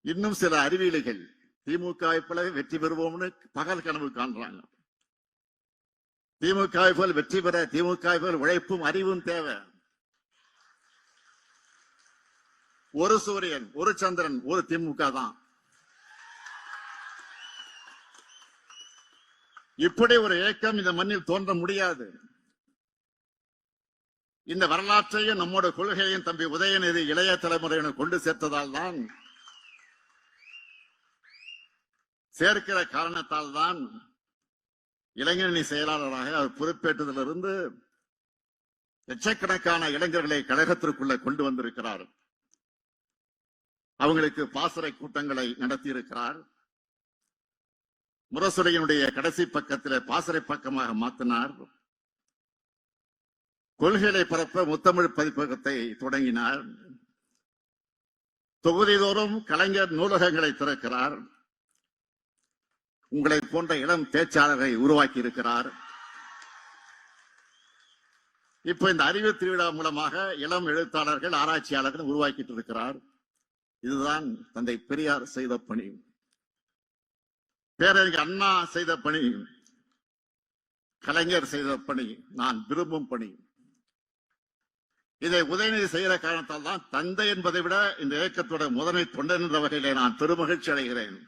இன்னும் சில அறிவியலிகள் திமுக போல வெற்றி பெறுவோம்னு பகல் கனவு காண்றாங்க. திமுக போல் வெற்றி பெற திமுக போல் உழைப்பும் அறிவும் தேவை. ஒரு சூரியன், ஒரு சந்திரன், ஒரு திமுக தான். இப்படி ஒரு இயக்கம் இந்த மண்ணில் தோன்ற முடியாது. இந்த வரலாற்றையும் நம்மோட கொள்கையும் தம்பி உதயநிதி இளைய தலைமுறையினர் கொண்டு சேர்த்ததால் தான், சேர்க்கிற காரணத்தால் தான் இளைஞரணி செயலாளராக அவர் பொறுப்பேற்றதிலிருந்து லட்சக்கணக்கான இளைஞர்களை கழகத்திற்குள்ள கொண்டு வந்திருக்கிறார். அவங்களுக்கு பாசறை கூட்டங்களை நடத்தி இருக்கிறார். முரசுரையினுடைய கடைசி பக்கத்தில் பாசறை பக்கமாக மாற்றினார். கொள்கைகளை பரப்ப முத்தமிழ் பதிப்பகத்தை தொடங்கினார். தொகுதிதோறும் கலைஞர் நூலகங்களை திறக்கிறார். உங்களை போன்ற இளம் பேச்சாளரை உருவாக்கி இருக்கிறார். இப்ப இந்த அறிவு திருவிழா மூலமாக இளம் எழுத்தாளர்கள், ஆராய்ச்சியாளர்கள் உருவாக்கிட்டு இருக்கிறார். இதுதான் தந்தை பெரியார் செய்த பணி, பேரறிஞர் அண்ணா செய்த பணி, கலைஞர் செய்த பணி, நான் விரும்பும் பணி. இதை உதயநிதி செய்கிற காரணத்தால் தான் தந்தை என்பதை விட இந்த இயக்கத்தோட முதன்மை தொண்டன் என்ற வகையிலே நான் பெருமகிழ்ச்சி அடைகிறேன்.